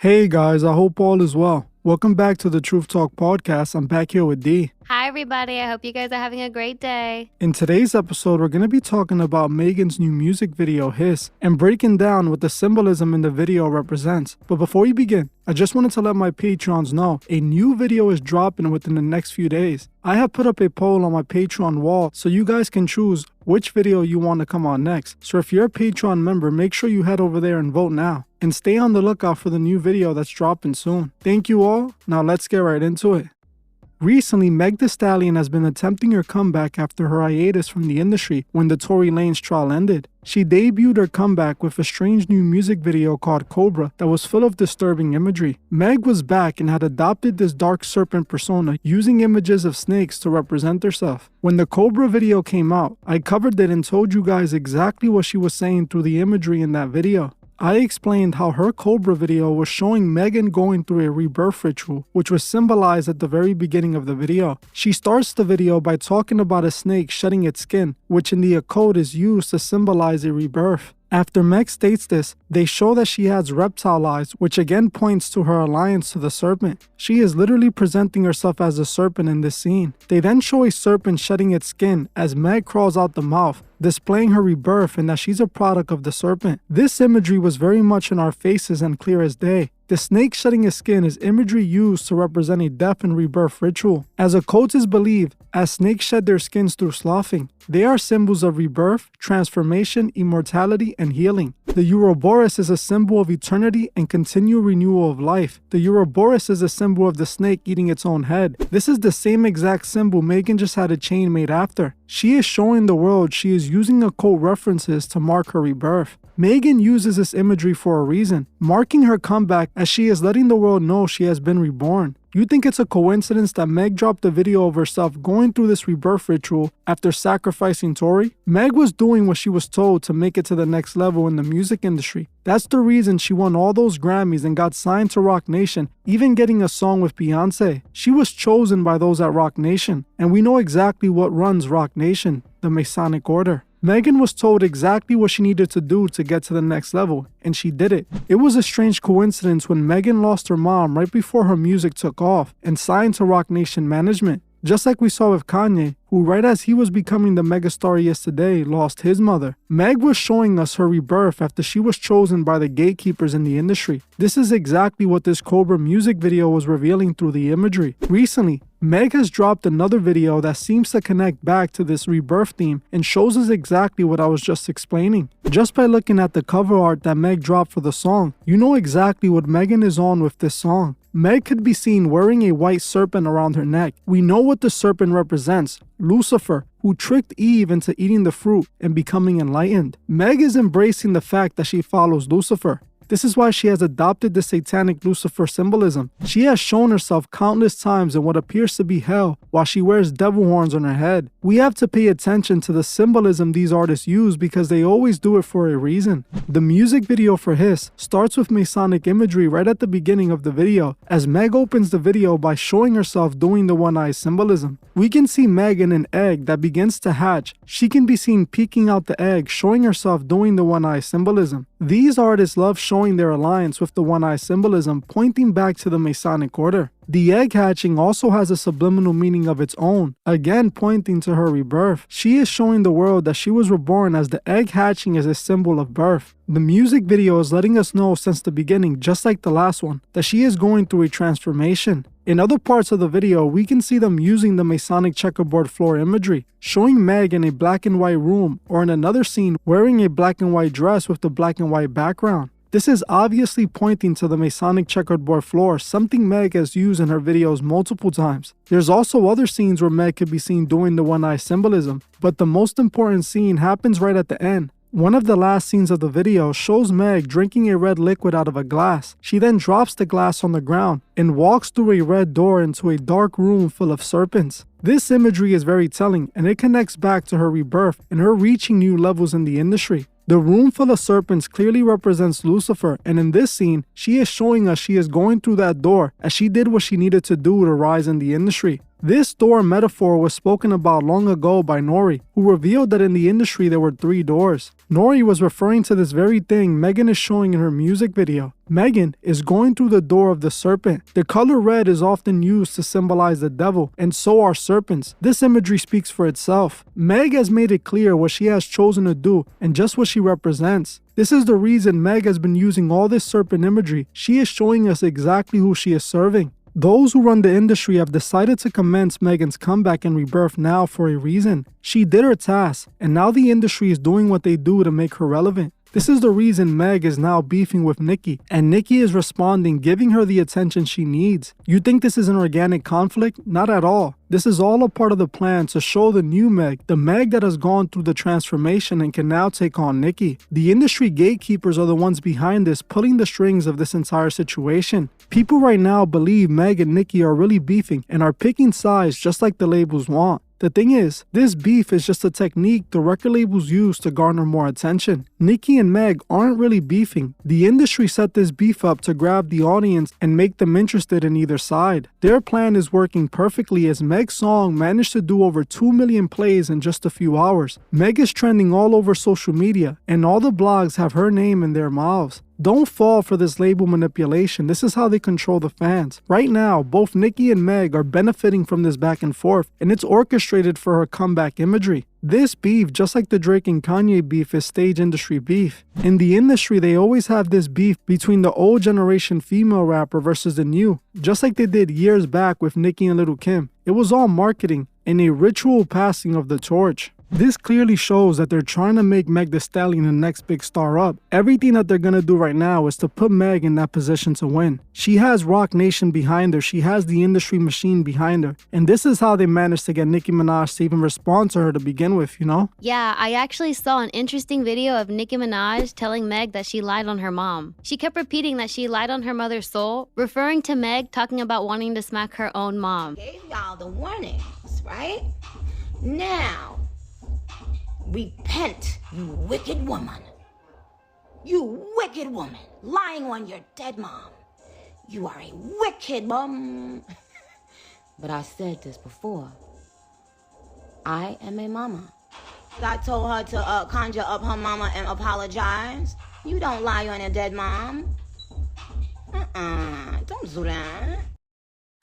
Hey guys, I hope all is well. Welcome back to the Truth Talk podcast. I'm back here with D. Hi, everybody. I hope you guys are having a great day. In today's episode, we're going to be talking about Megan's new music video, Hiss, and breaking down what the symbolism in the video represents. But before we begin, I just wanted to let my Patreons know a new video is dropping within the next few days. I have put up a poll on my Patreon wall so you guys can choose which video you want to come on next. So if you're a Patreon member, make sure you head over there and vote now. And stay on the lookout for the new video that's dropping soon. Thank you all. Now let's get right into it. Recently, Megan Thee Stallion has been attempting her comeback after her hiatus from the industry when the Tory Lanez trial ended. She debuted her comeback with a strange new music video called Cobra that was full of disturbing imagery. Meg was back and had adopted this dark serpent persona using images of snakes to represent herself. When the Cobra video came out, I covered it and told you guys exactly what she was saying through the imagery in that video. I explained how her Cobra video was showing Megan going through a rebirth ritual, which was symbolized at the very beginning of the video. She starts the video by talking about a snake shedding its skin, which in the occult is used to symbolize a rebirth. After Meg states this, they show that she has reptile eyes, which again points to her alliance to the serpent. She is literally presenting herself as a serpent in this scene. They then show a serpent shedding its skin as Meg crawls out the mouth, displaying her rebirth and that she's a product of the serpent. This imagery was very much in our faces and clear as day. The snake shedding his skin is imagery used to represent a death and rebirth ritual. As occultists believe, as snakes shed their skins through sloughing, they are symbols of rebirth, transformation, immortality, and healing. The Ouroboros is a symbol of eternity and continual renewal of life. The Ouroboros is a symbol of the snake eating its own head. This is the same exact symbol Megan just had a chain made after. She is showing the world she is using occult references to mark her rebirth. Megan uses this imagery for a reason, marking her comeback as she is letting the world know she has been reborn. You think it's a coincidence that Meg dropped a video of herself going through this rebirth ritual after sacrificing Tory? Meg was doing what she was told to make it to the next level in the music industry. That's the reason she won all those Grammys and got signed to Roc Nation, even getting a song with Beyonce. She was chosen by those at Roc Nation, and we know exactly what runs Roc Nation, the Masonic Order. Megan was told exactly what she needed to do to get to the next level, and she did it. It was a strange coincidence when Megan lost her mom right before her music took off and signed to Roc Nation management. Just like we saw with Kanye, who right as he was becoming the megastar he is today, lost his mother. Meg was showing us her rebirth after she was chosen by the gatekeepers in the industry. This is exactly what this Cobra music video was revealing through the imagery. Recently, Meg has dropped another video that seems to connect back to this rebirth theme and shows us exactly what I was just explaining. Just by looking at the cover art that Meg dropped for the song, you know exactly what Megan is on with this song. Meg could be seen wearing a white serpent around her neck. We know what the serpent represents, Lucifer, who tricked Eve into eating the fruit and becoming enlightened. Meg is embracing the fact that she follows Lucifer. This is why she has adopted the satanic Lucifer symbolism. She has shown herself countless times in what appears to be hell while she wears devil horns on her head. We have to pay attention to the symbolism these artists use because they always do it for a reason. The music video for Hiss starts with Masonic imagery right at the beginning of the video, as Meg opens the video by showing herself doing the one-eye symbolism. We can see Meg in an egg that begins to hatch. She can be seen peeking out the egg, showing herself doing the one-eye symbolism. These artists love showing their alliance with the one-eye symbolism, pointing back to the Masonic Order. The egg hatching also has a subliminal meaning of its own, again pointing to her rebirth. She is showing the world that she was reborn as the egg hatching is a symbol of birth. The music video is letting us know since the beginning, just like the last one, that she is going through a transformation. In other parts of the video, we can see them using the Masonic checkerboard floor imagery, showing Meg in a black and white room, or in another scene wearing a black and white dress with the black and white background. This is obviously pointing to the Masonic checkerboard floor, something Meg has used in her videos multiple times. There's also other scenes where Meg could be seen doing the one-eye symbolism, but the most important scene happens right at the end. One of the last scenes of the video shows Meg drinking a red liquid out of a glass. She then drops the glass on the ground and walks through a red door into a dark room full of serpents. This imagery is very telling, and it connects back to her rebirth and her reaching new levels in the industry. The room full of serpents clearly represents Lucifer, and in this scene, she is showing us she is going through that door as she did what she needed to do to rise in the industry. This door metaphor was spoken about long ago by Nori, who revealed that in the industry there were 3 doors. Nori was referring to this very thing Megan is showing in her music video. Megan is going through the door of the serpent. The color red is often used to symbolize the devil, and so are serpents. This imagery speaks for itself. Meg has made it clear what she has chosen to do and just what she represents. This is the reason Meg has been using all this serpent imagery. She is showing us exactly who she is serving. Those who run the industry have decided to commence Megan's comeback and rebirth now for a reason. She did her task, and now the industry is doing what they do to make her relevant. This is the reason Meg is now beefing with Nicki, and Nicki is responding, giving her the attention she needs. You think this is an organic conflict? Not at all. This is all a part of the plan to show the new Meg, the Meg that has gone through the transformation and can now take on Nicki. The industry gatekeepers are the ones behind this, pulling the strings of this entire situation. People right now believe Meg and Nicki are really beefing and are picking sides just like the labels want. The thing is, this beef is just a technique the record labels use to garner more attention. Nicki and Meg aren't really beefing. The industry set this beef up to grab the audience and make them interested in either side. Their plan is working perfectly as Meg's song managed to do over 2 million plays in just a few hours. Meg is trending all over social media, and all the blogs have her name in their mouths. Don't fall for this label manipulation. This is how they control the fans. Right now, both Nicki and Meg are benefiting from this back and forth, and it's orchestrated for her comeback imagery. This beef, just like the Drake and Kanye beef, is stage industry beef. In the industry, they always have this beef between the old generation female rapper versus the new, just like they did years back with Nicki and Lil' Kim. It was all marketing and a ritual passing of the torch. This clearly shows that they're trying to make Meg Thee Stallion the next big star up. Everything that they're gonna do right now is to put Meg in that position to win. She has Roc Nation behind her, she has the industry machine behind her, and this is how they managed to get Nicki Minaj to even respond to her to begin with, you know? Yeah, I actually saw an interesting video of Nicki Minaj telling Meg that she lied on her mom. She kept repeating that she lied on her mother's soul, referring to Meg talking about wanting to smack her own mom. Gave y'all the warnings, right? Now, repent, you wicked woman. You wicked woman, lying on your dead mom. You are a wicked mom. But I said this before. I am a mama. I told her to conjure up her mama and apologize. You don't lie on your dead mom. Don't do that.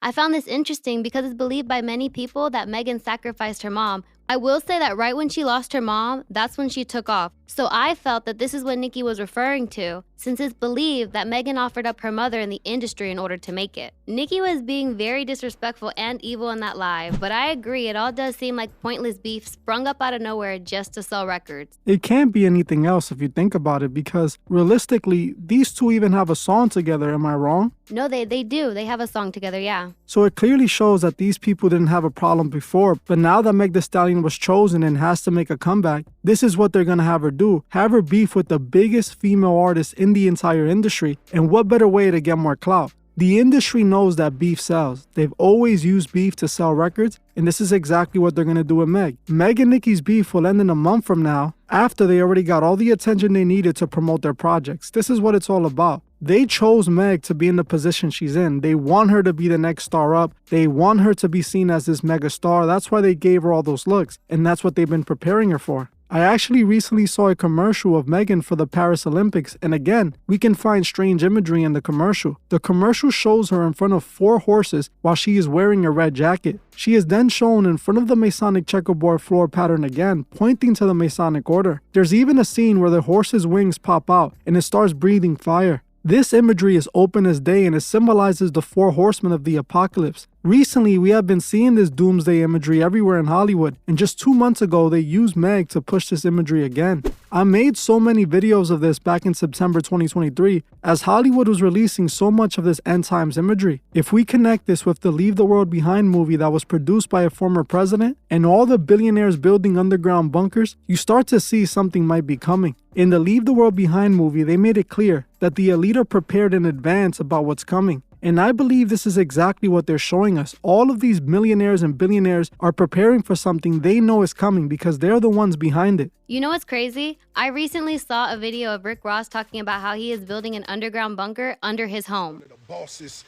I found this interesting because it's believed by many people that Megan sacrificed her mom. I will say that right when she lost her mom, that's when she took off. So I felt that this is what Nicki was referring to, since it's believed that Megan offered up her mother in the industry in order to make it. Nicki was being very disrespectful and evil in that live, but I agree, it all does seem like pointless beef sprung up out of nowhere just to sell records. It can't be anything else if you think about it, because realistically, these two even have a song together, am I wrong? No, they do. They have a song together, yeah. So it clearly shows that these people didn't have a problem before, but now that Meg Thee Stallion was chosen and has to make a comeback, this is what they're gonna have her do. Have her beef with the biggest female artist in the entire industry, and what better way to get more clout? The industry knows that beef sells. They've always used beef to sell records, and this is exactly what they're gonna do with Meg. Meg and Nicki's beef will end in a month from now, after they already got all the attention they needed to promote their projects. This is what it's all about. They chose Meg to be in the position she's in. They want her to be the next star up. They want her to be seen as this mega star. That's why they gave her all those looks, and that's what they've been preparing her for. I actually recently saw a commercial of Megan for the Paris Olympics, and again, we can find strange imagery in the commercial. The commercial shows her in front of 4 horses while she is wearing a red jacket. She is then shown in front of the Masonic checkerboard floor pattern again, pointing to the Masonic order. There's even a scene where the horse's wings pop out and it starts breathing fire. This imagery is open as day and it symbolizes the 4 horsemen of the apocalypse. Recently, we have been seeing this doomsday imagery everywhere in Hollywood, and just 2 months ago, they used Meg to push this imagery again. I made so many videos of this back in September 2023, as Hollywood was releasing so much of this end times imagery. If we connect this with the Leave the World Behind movie that was produced by a former president, and all the billionaires building underground bunkers, you start to see something might be coming. In the Leave the World Behind movie, they made it clear that the elite are prepared in advance about what's coming. And I believe this is exactly what they're showing us. All of these millionaires and billionaires are preparing for something they know is coming because they're the ones behind it. You know what's crazy? I recently saw a video of Rick Ross talking about how he is building an underground bunker under his home. The bosses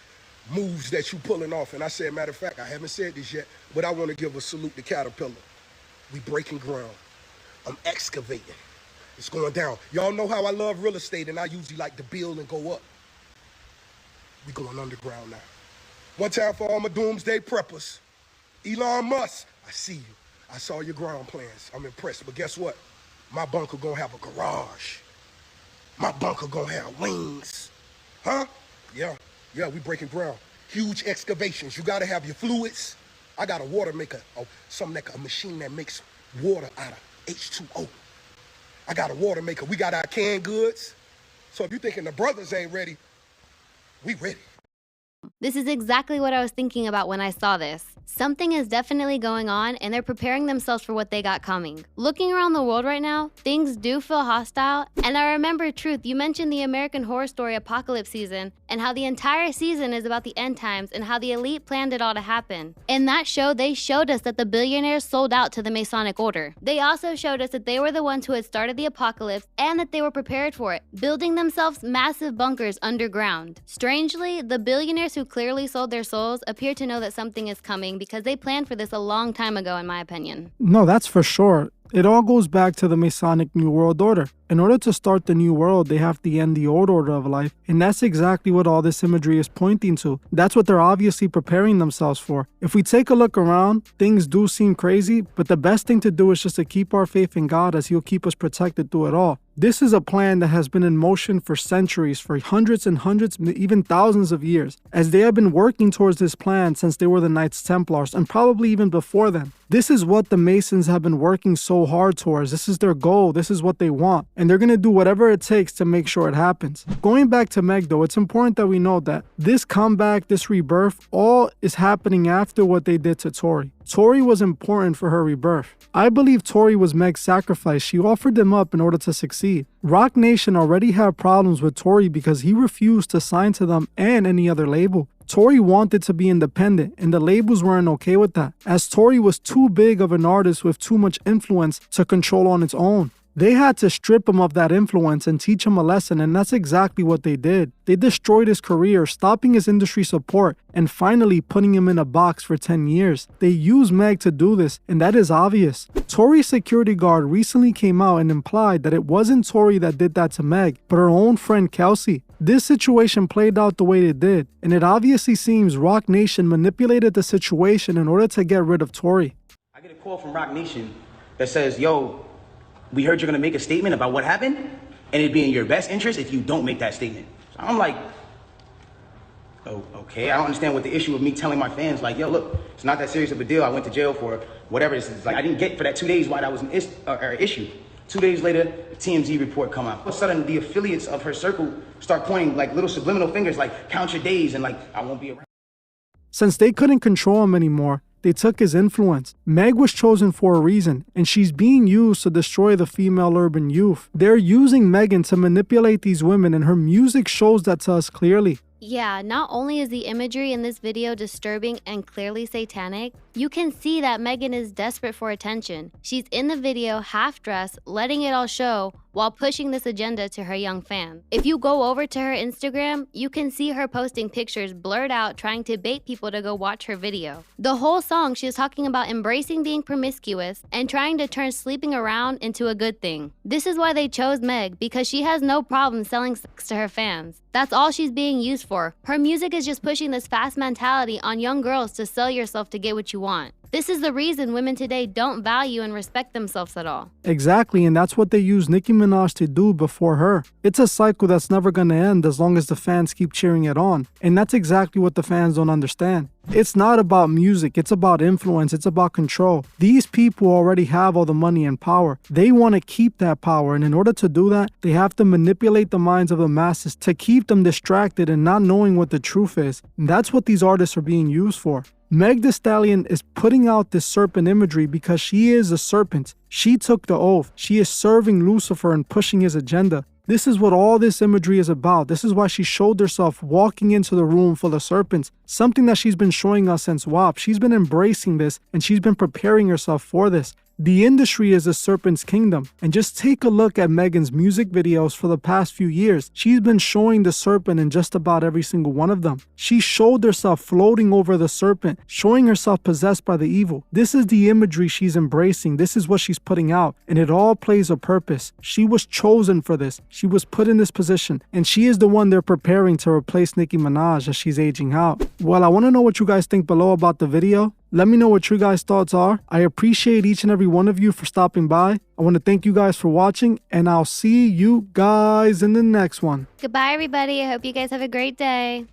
moves that you pulling off. And I said, matter of fact, I haven't said this yet, but I want to give a salute to Caterpillar. We breaking ground. I'm excavating. It's going down. Y'all know how I love real estate, and I usually like to build and go up. We going underground now. One time for all my doomsday preppers. Elon Musk, I see you. I saw your ground plans. I'm impressed. But guess what? My bunker gonna have a garage. My bunker gonna have wings. Huh? Yeah, we breaking ground. Huge excavations. You gotta have your fluids. I got a water maker, a machine that makes water out of H2O. I got a water maker. We got our canned goods. So if you're thinking the brothers ain't ready, we ready. This is exactly what I was thinking about when I saw this. Something is definitely going on, and they're preparing themselves for what they got coming. Looking around the world right now, things do feel hostile, and I remember Truth, you mentioned the American Horror Story Apocalypse season, and how the entire season is about the end times and how the elite planned it all to happen. In that show, they showed us that the billionaires sold out to the Masonic Order. They also showed us that they were the ones who had started the apocalypse and that they were prepared for it, building themselves massive bunkers underground. Strangely, the billionaires who clearly sold their souls appear to know that something is coming because they planned for this a long time ago, in my opinion. No, that's for sure. It all goes back to the Masonic New World Order. In order to start the new world, they have to end the old order of life. And that's exactly what all this imagery is pointing to. That's what they're obviously preparing themselves for. If we take a look around, things do seem crazy, but the best thing to do is just to keep our faith in God, as He'll keep us protected through it all. This is a plan that has been in motion for centuries, for hundreds and hundreds, even thousands of years, as they have been working towards this plan since they were the Knights Templars, and probably even before then. This is what the Masons have been working so hard towards. This is their goal. This is what they want. And they're going to do whatever it takes to make sure it happens. Going back to Meg, though, it's important that we know that this comeback, this rebirth, all is happening after what they did to Tory. Tory was important for her rebirth. I believe Tory was Meg's sacrifice. She offered them up in order to succeed. Roc Nation already had problems with Tory because he refused to sign to them and any other label. Tory wanted to be independent, and the labels weren't okay with that, as Tory was too big of an artist with too much influence to control on its own. They had to strip him of that influence and teach him a lesson, and that's exactly what they did. They destroyed his career, stopping his industry support, and finally putting him in a box for 10 years. They used Meg to do this, and that is obvious. Tory's security guard recently came out and implied that it wasn't Tory that did that to Meg, but her own friend Kelsey. This situation played out the way it did, and it obviously seems Roc Nation manipulated the situation in order to get rid of Tory. I get a call from Roc Nation that says, yo, we heard you're gonna make a statement about what happened, and it'd be in your best interest if you don't make that statement. So I'm like, oh, okay, I don't understand what the issue of me telling my fans, like, yo, look, it's not that serious of a deal. I went to jail for whatever this is. Like, I didn't get for that 2 days why that was an issue. 2 days later, the TMZ report come out. All of a sudden, the affiliates of her circle start pointing like little subliminal fingers, like, count your days, and like, I won't be around. Since they couldn't control him anymore, they took his influence. Meg was chosen for a reason, and she's being used to destroy the female urban youth. They're using Megan to manipulate these women, and her music shows that to us clearly. Yeah, not only is the imagery in this video disturbing and clearly satanic, you can see that Megan is desperate for attention. She's in the video half-dressed, letting it all show, while pushing this agenda to her young fans. If you go over to her Instagram, you can see her posting pictures blurred out trying to bait people to go watch her video. The whole song, she is talking about embracing being promiscuous and trying to turn sleeping around into a good thing. This is why they chose Meg, because she has no problem selling sex to her fans. That's all she's being used for. Her music is just pushing this fast mentality on young girls to sell yourself to get what you want. This is the reason women today don't value and respect themselves at all. Exactly, and that's what they use Nicki Minaj to do before her. It's a cycle that's never gonna end as long as the fans keep cheering it on. And that's exactly what the fans don't understand. It's not about music, it's about influence, it's about control. These people already have all the money and power. They want to keep that power, and in order to do that, they have to manipulate the minds of the masses to keep them distracted and not knowing what the truth is. And that's what these artists are being used for. Meg Thee Stallion is putting out this serpent imagery because she is a serpent. She took the oath. She is serving Lucifer and pushing his agenda. This is what all this imagery is about. This is why she showed herself walking into the room full of serpents, something that she's been showing us since WAP. She's been embracing this and she's been preparing herself for this. The industry is a serpent's kingdom, and just take a look at Megan's music videos for the past few years. She's been showing the serpent in just about every single one of them. She showed herself floating over the serpent, showing herself possessed by the evil. This is the imagery she's embracing. This is what she's putting out, and it all plays a purpose. She was chosen for this. She was put in this position, and she is the one they're preparing to replace Nicki Minaj as she's aging out. Well, I want to know what you guys think below about the video. Let me know what your guys' thoughts are. I appreciate each and every one of you for stopping by. I want to thank you guys for watching, and I'll see you guys in the next one. Goodbye, everybody. I hope you guys have a great day.